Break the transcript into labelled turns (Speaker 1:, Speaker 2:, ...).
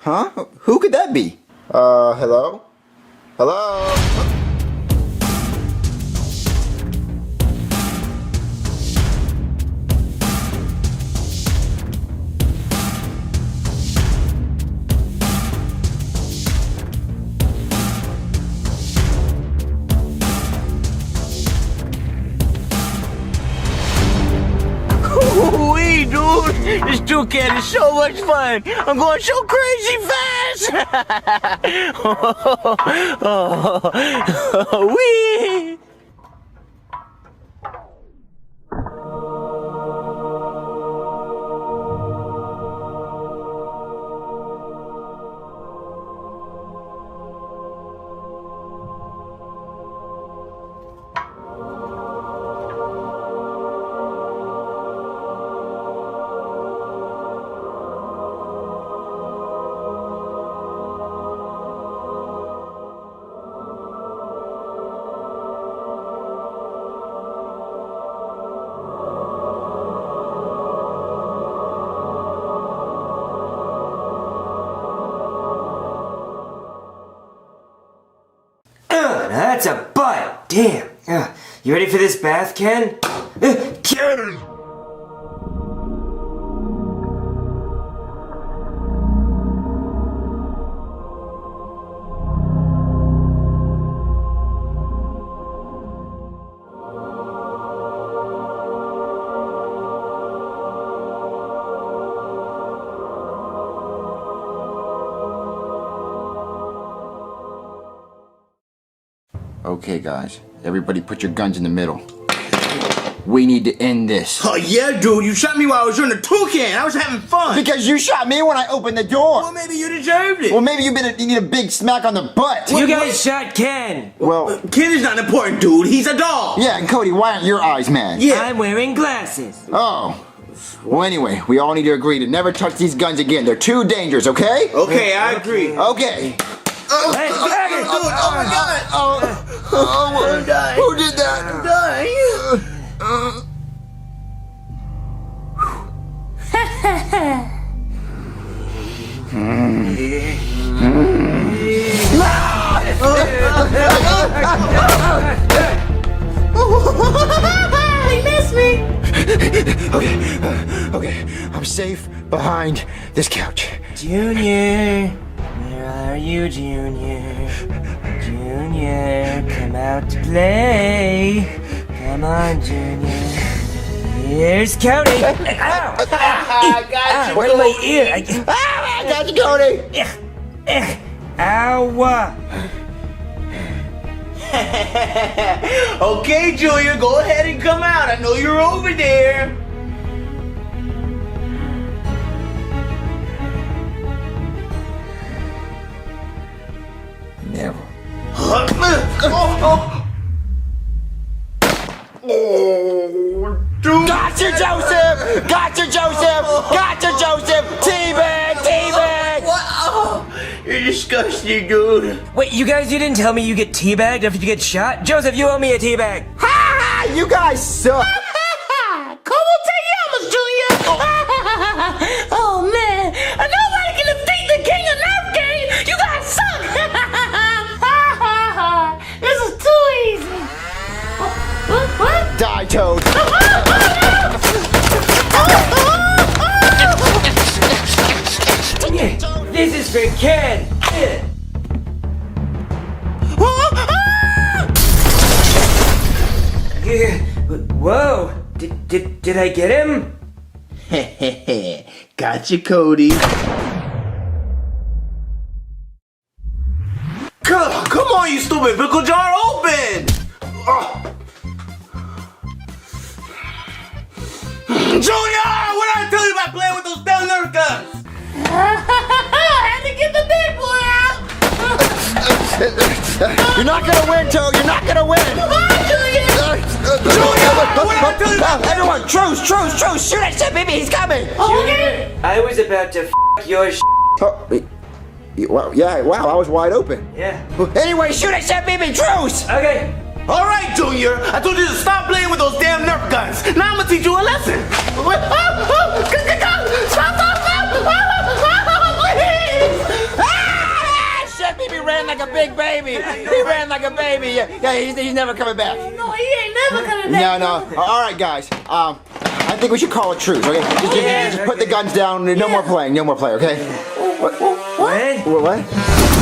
Speaker 1: Huh? Who could that be? Hello? Hello?
Speaker 2: Wee, dude! This toucan is so much fun! I'm going so crazy fast! Wee!
Speaker 3: That's a butt! Damn! You ready for this bath, Ken? Ken!
Speaker 1: Okay, guys. Everybody put your guns in the middle. We need to end this.
Speaker 2: Oh yeah, dude, you shot me while I was doing the toucan. I was having fun.
Speaker 1: Because you shot me when I opened the door.
Speaker 2: Well, maybe you deserved it.
Speaker 1: Well, maybe you need a big smack on the butt.
Speaker 3: You guys shot Ken!
Speaker 1: Well,
Speaker 2: Ken is not important, dude. He's a dog.
Speaker 1: yeah, and Cody, why aren't your eyes mad?
Speaker 2: Yeah.
Speaker 3: I'm wearing glasses.
Speaker 1: Oh. Well, anyway, we all need to agree to never touch these guns again. They're too dangerous, okay?
Speaker 2: Okay, I agree.
Speaker 1: Okay.
Speaker 3: Let's grab it!
Speaker 2: Dude, oh my god. I'm dying.
Speaker 1: Who did that?
Speaker 2: I'm dying.
Speaker 4: He missed me.
Speaker 1: Okay. I'm safe behind this couch.
Speaker 3: Junior, where are you, Junior? Junior, come out to play. Come on, Junior. Here's Cody. Ow!
Speaker 2: I got you.
Speaker 3: Where's my ear?
Speaker 1: I got you, Cody.
Speaker 3: Ow!
Speaker 2: Okay, Junior, go ahead and come out. I know you're over there.
Speaker 1: Never.
Speaker 2: Dude.
Speaker 1: Gotcha, Joseph! Gotcha, Joseph! Gotcha, Joseph! Teabag! Teabag!
Speaker 2: What? Oh, you're disgusting, dude.
Speaker 3: Wait, you guys, you didn't tell me you get teabagged after you get shot? Joseph, you owe me a teabag.
Speaker 1: Ha ha! You guys suck!
Speaker 4: Como te llamas, Junior? Oh man, nobody can defeat the king of Nerf game. You guys suck. This is too easy. What?
Speaker 1: Die, Toad!
Speaker 3: This is for Ken. Whoa! Did I get him?
Speaker 2: Gotcha, Cody. Come on, you stupid pickle jar, open! Junior, what did I tell you about playing with those damn Nerf guns?
Speaker 4: I had to get the big boy out.
Speaker 1: You're not gonna win, Toad! You're not gonna win!
Speaker 4: Come on, Junior.
Speaker 1: Everyone, truce! Shoot at shit, baby! He's coming!
Speaker 4: Okay.
Speaker 3: I was about to your
Speaker 1: Oh, wow, yeah, wow, I was wide open.
Speaker 3: Yeah.
Speaker 1: Anyway, shoot at shit, baby! Truce!
Speaker 3: Okay.
Speaker 2: All right, Junior. I told you to stop playing with those damn Nerf guns. Now I'm gonna teach you a lesson. Stop! Please!
Speaker 1: like a baby. Yeah, he's never coming back.
Speaker 4: No, he ain't never coming back.
Speaker 1: No. All right, guys. I think we should call it truce. Okay, just put the guns down. No more playing. No more play. Okay.
Speaker 3: What?
Speaker 1: What?